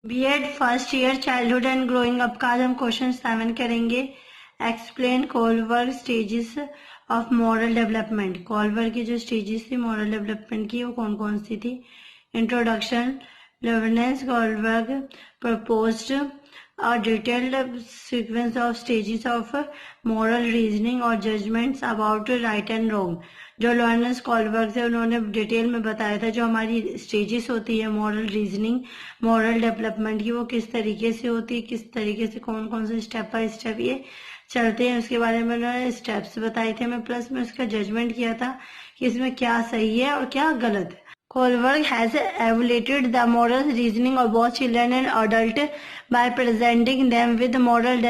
BEd first year childhood and growing up का आज हम क्वेश्चन 7 करेंगे। Explain Kohlberg stages of moral development. Kohlberg की जो स्टेजेस थी मॉरल डेवलपमेंट की वो कौन कौन सी थी। Introduction. Lawrence Kohlberg proposed a detailed sequence of stages of moral reasoning और judgments about right and wrong। जो लॉरेंस कॉलबर्ग थे उन्होंने डिटेल में बताया था जो हमारी स्टेजेस होती है मॉरल रीजनिंग मॉरल डेवलपमेंट की वो किस तरीके से होती है, किस तरीके से कौन कौन से स्टेप बाय स्टेप ये चलते हैं, उसके बारे में उन्होंने स्टेप्स बताए थे। मैं प्लस में उसका जजमेंट किया था कि इसमें क्या सही है और क्या गलत है। Kohlberg has evaluated the moral reasoning of both children and adults by presenting them with moral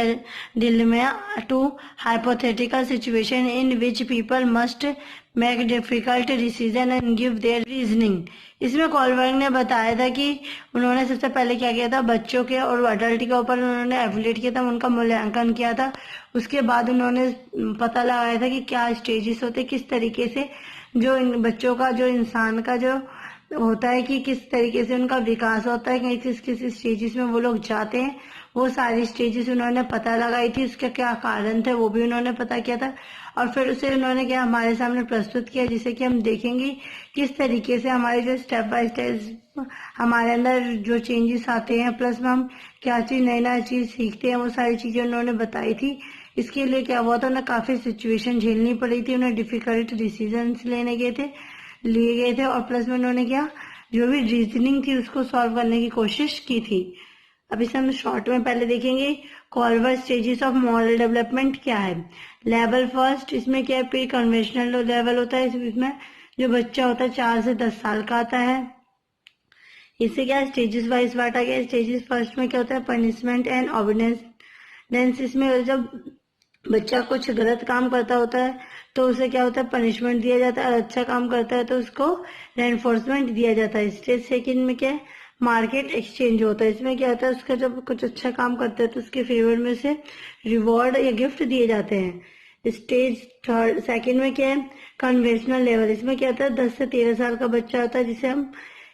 dilemma to hypothetical situations in which people must make difficult decisions and give their reasoning। इसमें Kohlberg ने बताया था कि उन्होंने सबसे पहले क्या किया था, बच्चों के और अडल्ट के ऊपर उन्होंने एवल्यूएट किया था, उनका मूल्यांकन किया था। उसके बाद उन्होंने पता लगाया था कि क्या स्टेजेस होते, किस तरीके से जो इन बच्चों का जो इंसान का जो होता है कि किस तरीके से उनका विकास होता है, किस किस स्टेजेस में वो लोग जाते हैं, वो सारी स्टेजेस उन्होंने पता लगाई थी। उसका क्या कारण थे वो भी उन्होंने पता किया था और फिर उसे उन्होंने क्या हमारे सामने प्रस्तुत किया, जिसे कि हम देखेंगे किस तरीके से हमारे जो स्टेप बाय स्टेप हमारे अंदर जो चेंजेस आते हैं, प्लस में हम क्या चीज नई नई चीज सीखते हैं, वो सारी चीजें उन्होंने बताई थी। इसके लिए क्या हुआ था, उन्हें काफी सिचुएशन झेलनी पड़ी थी, उन्हें डिफिकल्ट डिसीजन लिए गए थे और प्लस में उन्होंने क्या जो भी रीजनिंग थी उसको सॉल्व करने की कोशिश की थी। अब इसे हम शॉर्ट में पहले देखेंगे। Kohlberg stages of moral development क्या है। लेवल फर्स्ट, इसमें क्या प्री कन्वेंशनल लेवल होता है, इसमें जो बच्चा होता है 4 से 10 साल का आता है। इससे क्या स्टेजेस वाइज बांटा गया। स्टेजेस फर्स्ट में क्या होता है, पनिशमेंट एंड ऑबिडेंस। इसमें जब बच्चा कुछ गलत काम करता होता है तो उसे क्या होता है, पनिशमेंट दिया जाता है, और अच्छा काम करता है तो उसको रेनफोर्समेंट दिया जाता है। स्टेज सेकंड में क्या है, मार्केट एक्सचेंज होता है। इसमें क्या होता है, उसका जब कुछ अच्छा काम करता है तो उसके फेवर में से रिवॉर्ड या गिफ्ट दिए जाते हैं। स्टेज थर्ड सेकंड में क्या है, कन्वेंशनल लेवल। इसमें क्या होता है, 10 से 13 साल का बच्चा होता है जिसे हम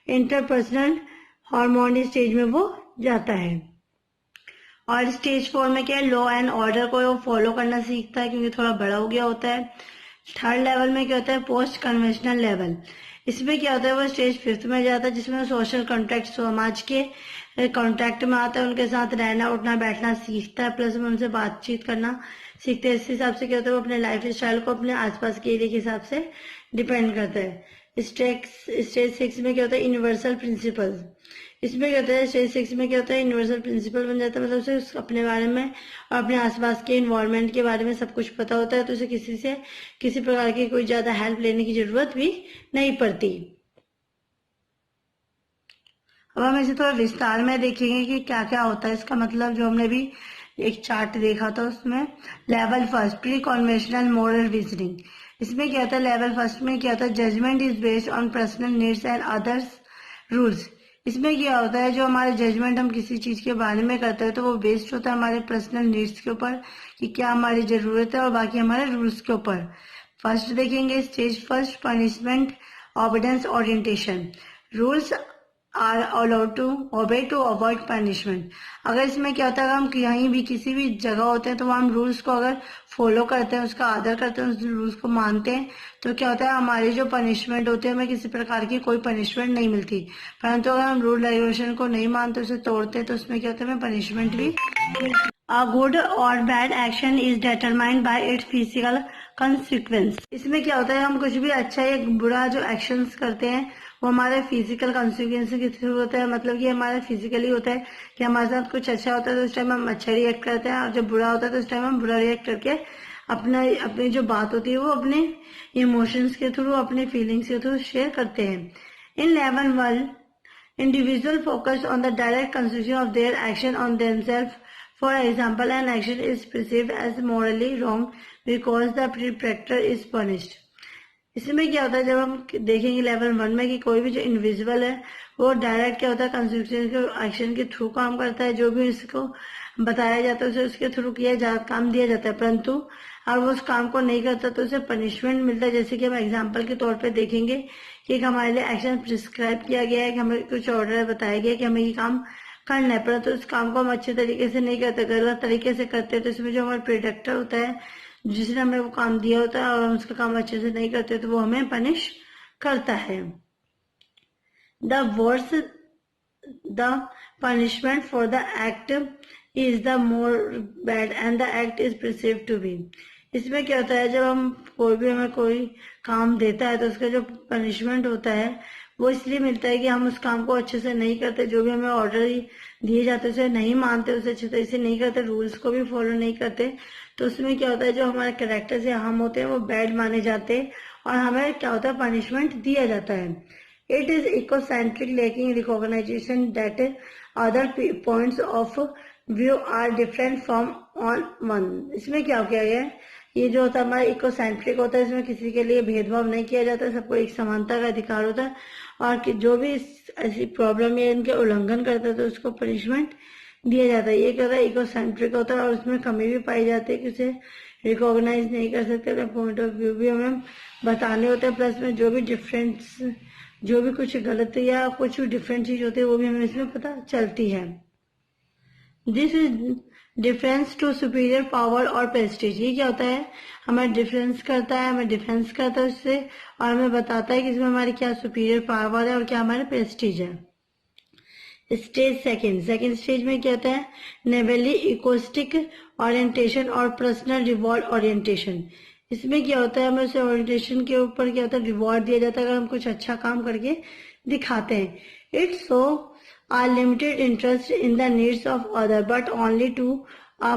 इंटरपर्सनल हार्मोनी स्टेज में वो जाता है। और स्टेज 4 में क्या है, लॉ एंड ऑर्डर को फॉलो करना सीखता है क्योंकि थोड़ा बड़ा हो गया होता है। थर्ड लेवल में क्या होता है, पोस्ट कन्वेंशनल लेवल। इसमें क्या होता है, वो स्टेज 5 में जाता है जिसमें सोशल कॉन्ट्रैक्ट, समाज के कॉन्ट्रैक्ट में आता है, उनके साथ रहना उठना बैठना सीखता है, प्लस में उनसे बातचीत करना सीखते हैं। इस हिसाब से क्या होता है, वो अपने लाइफ स्टाइल को अपने आसपास के एरिया के हिसाब से डिपेंड करता है। स्टेज 6 में क्या होता है, यूनिवर्सल प्रिंसिपल। इसमें क्या होता है, स्टेज 6 में क्या होता है, यूनिवर्सल प्रिंसिपल बन जाता है, मतलब उसे अपने बारे में और अपने आसपास के इन्वायरमेंट के बारे में सब कुछ पता होता है, तो उसे किसी प्रकार की कोई ज्यादा हेल्प लेने की जरूरत भी नहीं पड़ती। अब हम इसे थोड़ा विस्तार में देखेंगे कि क्या क्या होता है इसका मतलब, जो हमने भी एक चार्ट देखा था उसमें। Level first, pre conventional moral reasoning. इसमें क्या होता है, लेवल फर्स्ट में क्या होता है, judgement is based on personal needs and others rules. इसमें क्या होता है, जो हमारे जजमेंट हम किसी चीज के बारे में करते हैं तो वो बेस्ड होता है हमारे पर्सनल नीड्स के ऊपर कि क्या हमारी जरूरत है, और बाकी हमारे रूल्स के ऊपर। फर्स्ट देखेंगे stage first, punishment obedience orientation. Rules are allowed to obey to avoid punishment. अगर इसमें क्या होता है, अगर हम कहीं भी किसी भी जगह होते हैं तो वहाँ हम रूल्स को अगर फॉलो करते हैं, उसका आदर करते हैं, उस रूल्स को मानते हैं, तो क्या होता है, हमारी जो पनिशमेंट होती है हमें किसी प्रकार की कोई पनिशमेंट नहीं मिलती। परंतु अगर हम रूल रेगुलेशन को नहीं मानते, उसे तोड़ते हैं, तो उसमें क्या होता है, हमें पनिशमेंट भी मिलती है। A good or bad action is determined by its physical consequence। इसमें क्या होता है, हम कुछ भी अच्छा या बुरा जो एक्शंस करते हैं वो हमारे फिजिकल कॉन्सिक्वेंस के थ्रू होता है। मतलब कि हमारा फिजिकली होता है कि हमारे साथ कुछ अच्छा होता है तो उस टाइम हम अच्छा रिएक्ट करते हैं, और जब बुरा होता है तो उस टाइम हम बुरा रिएक्ट करके अपनी जो बात होती है वो अपने इमोशंस के थ्रू, अपने फीलिंग्स के थ्रू शेयर करते हैं। In level 1, individual focus on the direct consequence of their action on themselves। For example, an action is perceived as morally wrong because the perpetrator is punished। इसमें क्या होता है, जब हम देखेंगे लेवल 1 में कि कोई भी जो इंडिविजुअल है वो डायरेक्ट क्या होता है, कंसिक्वेंस के एक्शन के थ्रू काम करता है, जो भी उसको बताया जाता है उसे उसके थ्रू काम दिया जाता है, परंतु अगर वो उस काम को नहीं करता तो उसे पनिशमेंट मिलता है। जैसे कि हम एग्जाम्पल के तौर पे देखेंगे कि एक हमारे लिए एक्शन प्रिस्क्राइब किया गया है, कि हमें कुछ ऑर्डर बताया गया कि हमें ये काम करना है, परंतु उस काम को हम अच्छे तरीके से नहीं करते, गलत तरीके से करते हैं, तो इसमें जो हमारा प्रेडिक्टर होता है, जिसने हमें वो काम दिया होता है और हम उसका काम अच्छे से नहीं करते तो वो हमें पनिश करता है। The worse the punishment for the act is the more bad and the act is perceived to be. इसमें क्या होता है, जब हम कोई भी हमें कोई काम देता है तो उसका जो पनिशमेंट होता है वो इसलिए मिलता है कि हम उस काम को अच्छे से नहीं करते, जो भी हमें ऑर्डर दिए जाते उसे नहीं मानते, उसे अच्छे तरह से नहीं करते, रूल्स को भी फॉलो नहीं करते, तो उसमें क्या होता है, जो हमारे कैरेक्टर से हम होते हैं वो बैड माने जाते हैं और हमें क्या होता है, पनिशमेंट दिया जाता है। It is egocentric lacking recognisation that other points of view are different from on one. इसमें क्या किया गया है, ये जो होता है हमारा इकोसेंट्रिक होता है, इसमें किसी के लिए भेदभाव नहीं किया जाता, सबको एक समानता का अधिकार होता है और कि जो भी ऐसी प्रॉब्लम या इनके उल्लंघन करता है तो उसको पनिशमेंट दिया जाता है। ये क्या होता है, इकोसेंट्रिक होता है और उसमें कमी भी पाई जाती है कि उसे रिकॉग्नाइज नहीं कर सकते, पॉइंट ऑफ व्यू भी हमें बताने होते हैं, प्लस में जो भी डिफरेंस, जो भी कुछ गलत या कुछ डिफरेंट चीज होती है वो भी हमें इसमें पता चलती है। This is difference to superior power और प्रेस्टीज। ये क्या होता है, हमें डिफरेंस करता है, हमें डिफेंस करता है उससे और हमें बताता है कि इसमें हमारी क्या सुपीरियर पावर है और क्या हमारे प्रेस्टीज है। स्टेज सेकंड स्टेज में क्या होता है, नेवली इकोस्टिक ओरिएंटेशन और पर्सनल रिवॉर्ड ओरिएंटेशन। इसमें क्या होता है, हमें उसे ओरिएंटेशन के ऊपर क्या होता है, रिवॉर्ड दिया जाता है अगर हम कुछ अच्छा काम करके दिखाते हैं। It's so are limited interest in the needs of other but only to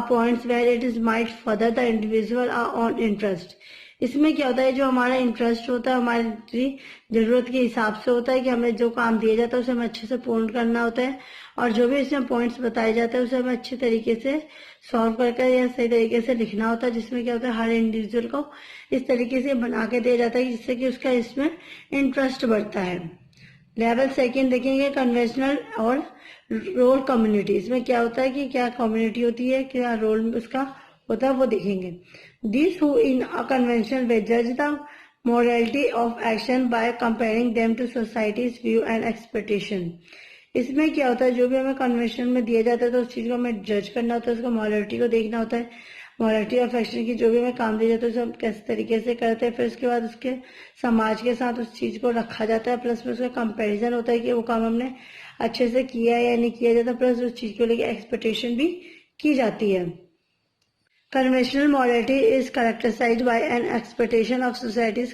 points where it is might further the individual own interest। इसमें क्या होता है, जो हमारा इंटरेस्ट होता है हमारी जरूरत के हिसाब से होता है कि हमें जो काम दिया जाता है उसे हमें अच्छे से पूर्ण करना होता है और जो भी इसमें पॉइंट्स बताए जाते हैं उसे हमें अच्छे तरीके से सॉल्व करके या सही तरीके से लिखना होता है, जिसमें क्या होता है हर इंडिविजुअल को इस तरीके से बना के दिया जाता है जिससे कि उसका इसमें इंटरेस्ट बढ़ता है। लेवल सेकंड देखेंगे, कन्वेंशनल और रोल कम्युनिटी। इसमें क्या होता है कि क्या कम्युनिटी होती है, क्या रोल उसका होता है वो देखेंगे। This who in a conventional way जज the morality of action by comparing them to society's view and expectation. इसमें क्या होता है, जो भी हमें कन्वेंशन में दिया जाता है तो उस चीज को हमें जज करना होता है, उसका मोरालिटी को देखना होता है, मोरालिटी ऑफ एक्शन की जो भी हमें काम दिया जाता है उसे हम किस तरीके से करते हैं, फिर उसके बाद उसके समाज के साथ उस चीज को रखा जाता है, प्लस में उसका कंपैरिजन होता है कि वो काम हमने अच्छे से किया या नहीं किया जाता, प्लस उस चीज को लेकर एक्सपेक्टेशन भी की जाती है। Conventional morality is characterised by an expectation of societies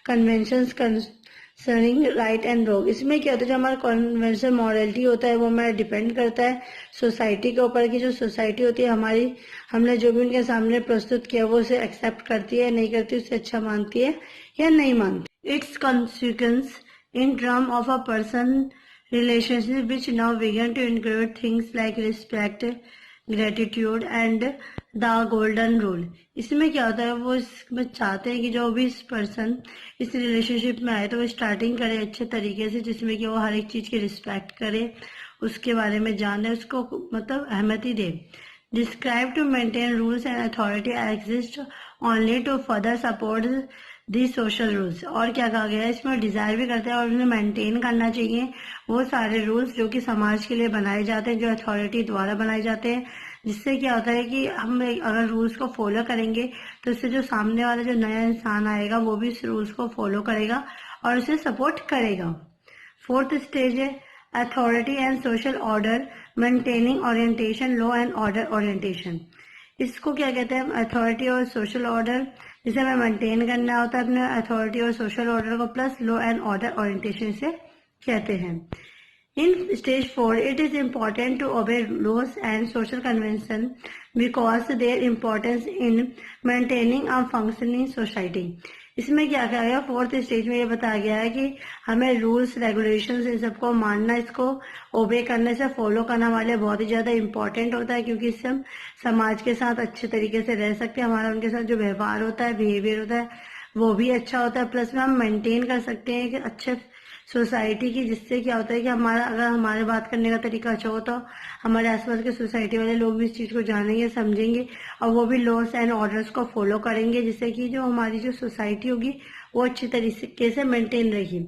conventions concerning right and wrong. इसमें क्या होता है, जो हमारा कन्वेंशनल मोरालिटी होता है वो हमारा डिपेंड करता है सोसाइटी के ऊपर की जो सोसाइटी होती है हमारी, हमने जो भी उनके सामने प्रस्तुत किया वो उसे एक्सेप्ट करती है नहीं करती, उसे अच्छा मानती है या नहीं मानती। Its consequence in term of a person relationship which now began to include things like respect, gratitude and the golden rule. इसमें क्या होता है, वो इसमें चाहते हैं कि जो भी इस पर्सन इस रिलेशनशिप में आए तो वो स्टार्टिंग करे अच्छे तरीके से, जिसमें कि वो हर एक चीज की रिस्पेक्ट करे, उसके बारे में जाने, उसको मतलब अहमियत दे। Describe to maintain rules and authority exist only to further support the social rules. और क्या कहा गया है, इसमें डिजायर भी करते हैं और उन्हें मेंटेन करना चाहिए वो सारे रूल्स जो कि समाज के लिए बनाए जाते हैं, जो अथॉरिटी द्वारा बनाए जाते हैं, जिससे क्या होता है कि हम अगर रूल्स को फॉलो करेंगे तो इससे जो सामने वाला जो नया इंसान आएगा वो भी इस रूल्स को फॉलो करेगा और उसे सपोर्ट करेगा। फोर्थ स्टेज है authority and social order, maintaining orientation, law and order orientation. इसको क्या कहते हैं, अथॉरिटी और सोशल ऑर्डर, जिसे हमें मेंटेन करना होता है अपने अथॉरिटी और सोशल ऑर्डर को, plus law and order orientation से कहते हैं। In stage 4, it is important to obey laws and social convention because their importance in maintaining a functioning society। इसमें क्या कहा गया, फोर्थ स्टेज में ये बताया गया है कि हमें रूल्स रेगुलेशंस इन सबको मानना, इसको ओबे करने से फॉलो करना हमारे लिए बहुत ही ज्यादा इंपॉर्टेंट होता है, क्योंकि इससे हम समाज के साथ अच्छे तरीके से रह सकते हैं, हमारा उनके साथ जो व्यवहार होता है, बिहेवियर होता है वो भी अच्छा होता है, प्लस में हम मेंटेन कर सकते हैं कि अच्छे सोसाइटी की, जिससे क्या होता है कि हमारा अगर हमारे बात करने का तरीका अच्छा हो तो हमारे आसपास के सोसाइटी वाले लोग भी इस चीज को जानेंगे, समझेंगे और वो भी लॉस एंड ऑर्डर्स को फॉलो करेंगे, जिससे कि जो हमारी जो सोसाइटी होगी वो अच्छी तरीके से मेंटेन रहेगी।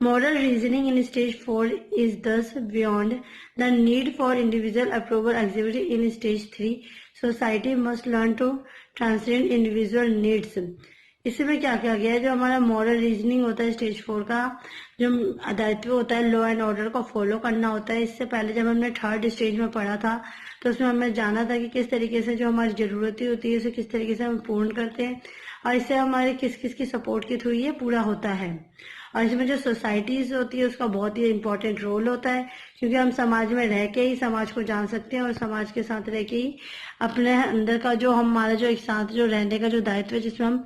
Moral reasoning in stage 4 is thus beyond the need for individual approval exhibited in stage 3. Society must learn to transcend individual needs. इसमें क्या क्या गया है, जो हमारा मॉरल रीजनिंग होता है स्टेज 4 का, जो दायित्व होता है लॉ एंड ऑर्डर को फॉलो करना होता है। इससे पहले जब हमने थर्ड स्टेज में पढ़ा था तो उसमें हमें जाना था कि किस तरीके से जो हमारी जरूरतें होती है उसे किस तरीके से हम पूर्ण करते हैं और इससे हमारे किस किस की सपोर्ट के थ्रू ये पूरा होता है। और इसमें जो सोसाइटीज होती है उसका बहुत ही इंपॉर्टेंट रोल होता है, क्योंकि हम समाज में रह के ही समाज को जान सकते हैं और समाज के साथ रह के ही अपने अंदर का जो हमारा जो एक साथ जो रहने का जो दायित्व है, जिसमें हम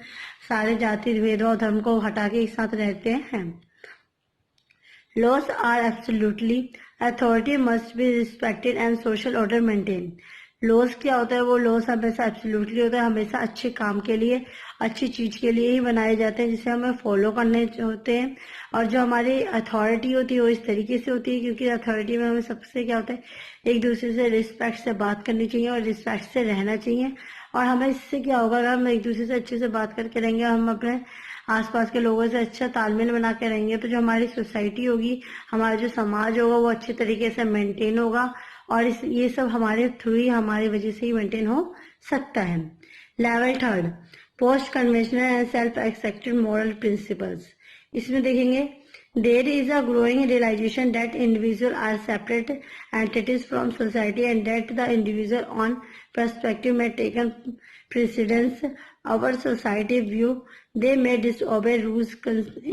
सारे जाति भेदभाव धर्म को हटा के एक साथ रहते हैं। Laws are absolutely, authority must be respected and social order maintain. Laws क्या होता है, वो लॉस हमेशा एब्सोल्युटली होता है, हमेशा अच्छे काम के लिए अच्छी चीज के लिए ही बनाए जाते हैं जिसे हमें फॉलो करने होते हैं। और जो हमारी अथॉरिटी होती है वो इस तरीके से होती है, क्योंकि अथॉरिटी में हमें सबसे क्या होता है, एक दूसरे से रिस्पेक्ट से बात करनी चाहिए और रिस्पेक्ट से रहना चाहिए। और हमें इससे क्या होगा, अगर हम एक दूसरे से अच्छे से बात करके रहेंगे, हम अपने आसपास के लोगों से अच्छा तालमेल बना के रहेंगे, तो जो हमारी सोसाइटी होगी, हमारा जो समाज होगा वो अच्छे तरीके से मेंटेन होगा और ये सब हमारे थ्रू ही, हमारी वजह से ही मेंटेन हो सकता है। Level third, post conventional and self accepted moral principles. इसमें देखेंगे, there is a growing realisation that individual are separate entities from society and that the individual on perspective में taken precedence our society view they may disobey rules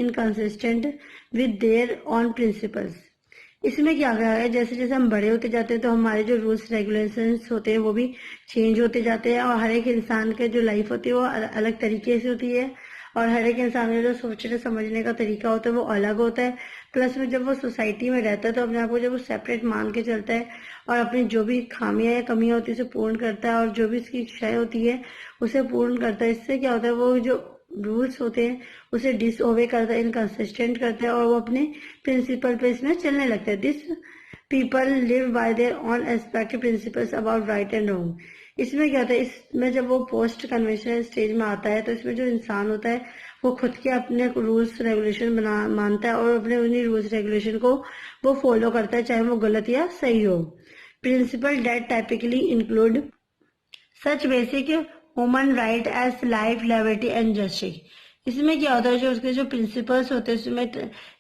inconsistent with their own principles। इसमें क्या क्या है, जैसे जैसे हम बड़े होते जाते हैं तो हमारे जो रूल्स रेगुलेशंस होते हैं वो भी चेंज होते जाते हैं और हर एक इंसान के जो लाइफ होती है वो अलग तरीके से होती है और हर एक इंसान का जो सोचने समझने का तरीका होता है वो अलग होता है। प्लस में जब वो सोसाइटी में रहता है तो अपने आप को जब वो सेपरेट मान के चलता है और अपनी जो भी खामियां या कमियां होती है उसे पूर्ण करता है और जो भी उसकी क्षय होती है उसे पूर्ण करता है। इससे क्या होता है, वो जो रूल्स होते हैं उसे डिसओबे करता है, इनकंसिस्टेंट करता है और वो अपने प्रिंसिपल पे इसमें चलने लगता है। This people live by there on aspect principles about right and wrong. इसमें क्या होता है, इसमें जब वो पोस्ट कन्वेंशनल स्टेज में आता है तो इसमें जो इंसान होता है वो खुद के अपने रूल्स रेगुलेशन मानता है और अपने उन्हीं रूल्स रेगुलेशन को वो फॉलो करता है, चाहे वो गलत या सही हो। Principle that typically include such basic human right as life, liberty and justice. इसमें क्या होता है, जो उसके जो प्रिंसिपल्स होते हैं उसमें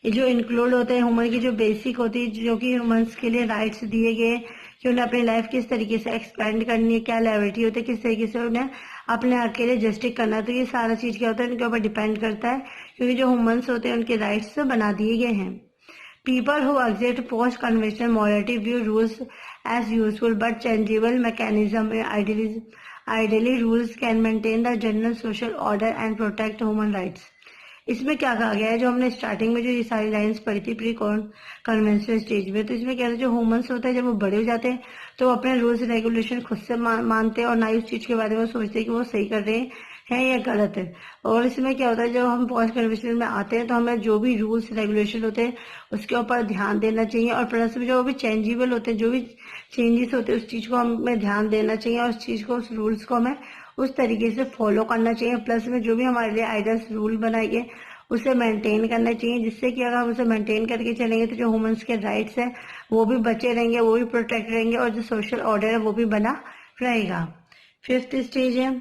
जो इंक्लूड होते हैं ह्यूमन की जो बेसिक होती है, जो कि ह्यूमंस के लिए राइट्स दिए गए कि उन्हें अपनी लाइफ किस तरीके से एक्सपेंड करनी है, क्या लिबर्टी होती है, किस तरीके से उन्हें अपने अकेले जस्टिस करना है। तो ये सारा चीज क्या होता है उनके ऊपर डिपेंड करता है, क्योंकि जो ह्यूमंस होते हैं उनके राइट्स बना दिए गए हैं। People who exert post-conventional morality view rules as useful but changeable mechanism. Ideally, rules can maintain the general social order and protect human rights. इसमें क्या कहा गया है, जो हमने स्टार्टिंग में जो ये सारी लाइंस पढ़ी थी प्री कन्वेंशनल स्टेज में, तो इसमें क्या है, जो ह्यूमंस होता है जब वो बड़े हो जाते हैं तो वो अपने रूल्स रेगुलेशन खुद से मानते हैं और ना ही उस चीज के बारे में सोचते हैं कि वो सही कर रहे हैं या गलत है। और इसमें क्या होता है, जब हम पोस्ट कन्वेंशनल में आते हैं तो हमें जो भी रूल्स रेगुलेशन होते हैं उसके ऊपर ध्यान देना चाहिए और प्लस में जो भी चेंजेबल होते हैं, जो भी चेंजेस होते हैं उस चीज को हमें ध्यान देना चाहिए और उस चीज को, उस रूल्स को हमें उस तरीके से फॉलो करना चाहिए। प्लस में जो भी हमारे लिए आइडल्स रूल बनाए गए उसे मेंटेन करना चाहिए, जिससे कि अगर हम उसे मेंटेन करके चलेंगे तो जो ह्यूमंस के राइट्स हैं वो भी बचे रहेंगे, वो भी प्रोटेक्ट रहेंगे और जो सोशल ऑर्डर है वो भी बना रहेगा। फिफ्थ स्टेज है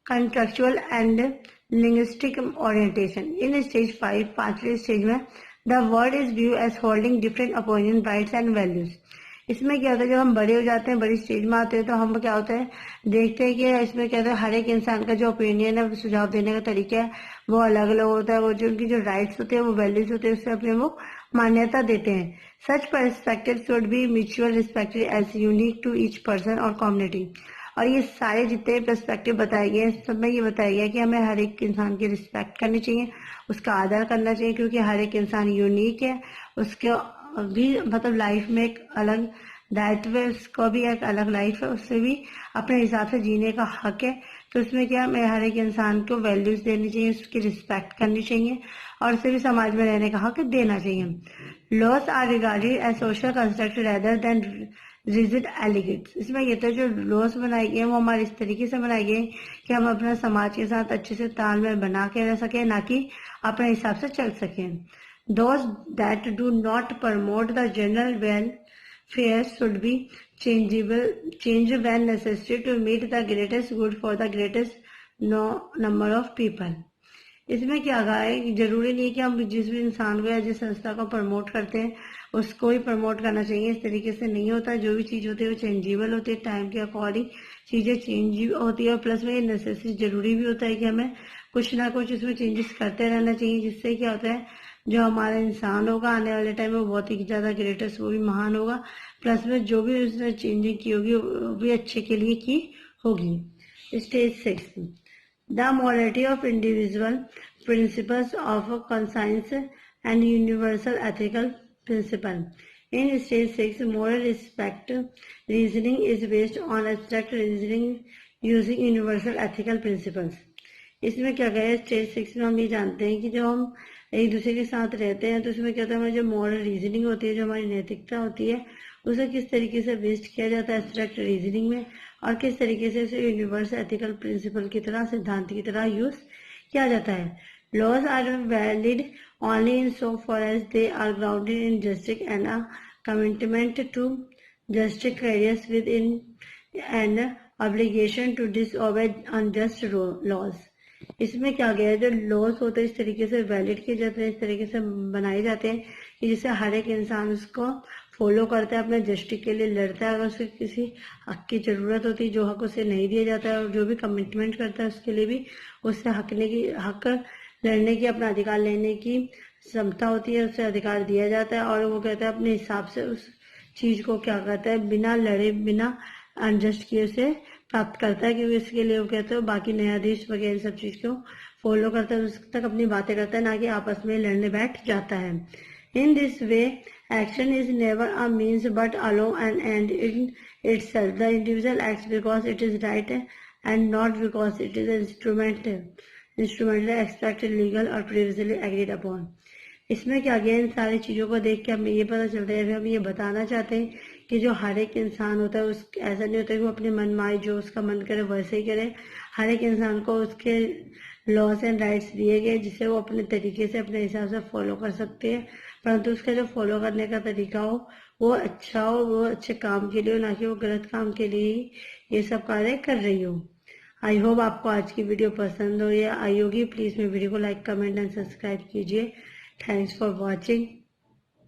contractual and linguistic orientation. In stage 5, पांचवें स्टेज में, the word is view as holding different opinion, rights and values. इसमें क्या होता है, जब हम बड़े हो जाते हैं, बड़ी स्टेज में आते हैं तो हम क्या होता है, देखते हैं कि इसमें क्या होता है, हर एक इंसान का जो ओपिनियन है, सुझाव देने का तरीका है वो अलग अलग होता है। वो जो उनकी जो राइट्स होते हैं, वो वैल्यूज होते हैं, उससे अपने वो मान्यता देते हैं। Such perspective should be mutual respected as unique to each person और कम्युनिटी। और ये सारे जितने पर्सपेक्टिव बताए गए हैं सब में ये बताया गया कि हमें हर एक इंसान की रिस्पेक्ट करनी चाहिए, उसका आदर करना चाहिए, क्योंकि हर एक इंसान यूनिक है, उसके भी मतलब लाइफ में एक अलग दायित्व है, उसको भी एक अलग लाइफ है, उससे भी अपने हिसाब से जीने का हक है। तो उसमें क्या, हमें हर एक इंसान को वैल्यूज देनी चाहिए, उसकी रिस्पेक्ट करनी चाहिए और उसे भी समाज में रहने का हक देना चाहिए। Laws are regarded as social construct rather than rigid edicts. इसमें ये तो जो लॉस बनाए गए वो हमारे इस तरीके से बनाए गए कि हम अपना समाज के साथ अच्छे से तालमेल बना के रह सके, ना कि अपने हिसाब से चल सकें। Those that do not promote the general welfare should be changed when necessary to meet the greatest good for the greatest number of people. इसमें क्या कहा है कि जरूरी नहीं है कि हम जिस भी इंसान को या जिस संस्था को प्रमोट करते हैं उसको ही प्रमोट करना चाहिए। इस तरीके से नहीं होता। जो भी चीज होती है वो चेंजेबल होती है, टाइम के अकॉर्डिंग चीजें चेंज होती है और प्लस में ये नेसेसरी जरूरी भी होता है कि हमें कुछ ना कुछ इसमें चेंजेस करते रहना चाहिए, जिससे क्या होता है जो हमारा इंसान होगा आने वाले टाइम में बहुत ही ज्यादा ग्रेटेस्ट, वो भी महान होगा। प्लस में जो भी उसने चेंजिंग की होगी वो भी अच्छे के लिए की होगी। Stage 6 The morality of individual principles of conscience and universal ethical principle. In stage 6, moral respect reasoning is based on abstract reasoning using universal ethical principles. इसमें क्या कहा है स्टेज 6 में हम ये जानते हैं कि जो हम एक दूसरे के साथ रहते हैं तो उसमें क्या होता है हमारी जो मॉरल रीजनिंग होती है, जो हमारी नैतिकता होती है, उसे किस तरीके से बेस्ड किया जाता है एब्स्ट्रैक्ट रीजनिंग में और किस तरीके से उसे यूनिवर्सल एथिकल प्रिंसिपल की तरह, सिद्धांत की तरह यूज किया जाता है। Laws are valid only in so far as they are grounded in justice and a commitment to justice criteria within and obligation to disobey unjust laws. इसमें क्या गया है जो लॉज होते हैं इस तरीके से वैलिड किए जाते हैं, इस तरीके से बनाए जाते हैं कि जिससे हर एक इंसान उसको फॉलो करता है, अपने जस्टिस के लिए लड़ता है। अगर उसे किसी हक की जरूरत होती है जो हक उसे नहीं दिया जाता है और जो भी कमिटमेंट करता है उसके लिए भी उससे हक लड़ने की, अपना अधिकार लेने की क्षमता होती है, उससे अधिकार दिया जाता है और वो कहता है अपने हिसाब से उस चीज को क्या करता है बिना लड़े बिना अनजस्ट किए उसे प्राप्त करता है, क्योंकि इसके लिए वो कहते हैं बाकी न्यायाधीश वगैरह सब चीज को फॉलो करता है, उस तक अपनी बातें करता है, ना कि आपस में लड़ने बैठ जाता है। In this way action is never a means but alone an end in itself. The individual acts because it is right and not because it is instrumentally expected, legal or previously agreed upon. इसमें क्या गया इन सारी चीजों को देख के हमें ये पता चलता है, हम ये बताना चाहते हैं कि जो हर एक इंसान होता है उस ऐसा नहीं होता कि वो अपने मन माए जो उसका मन करे वैसे ही करे। हर एक इंसान को उसके लॉस एंड राइट्स दिए गए जिसे वो अपने तरीके से अपने हिसाब से फॉलो कर सकते हैं, परंतु उसका जो फॉलो करने का तरीका हो वो अच्छा हो, वो अच्छे काम के लिए हो, ना कि वो गलत काम के लिए ही ये सब कार्य कर रही हो। आई होप आपको आज की वीडियो पसंद हो या आई होगी। प्लीज मेरे वीडियो को लाइक, कमेंट एंड सब्सक्राइब कीजिए। Thanks for watching.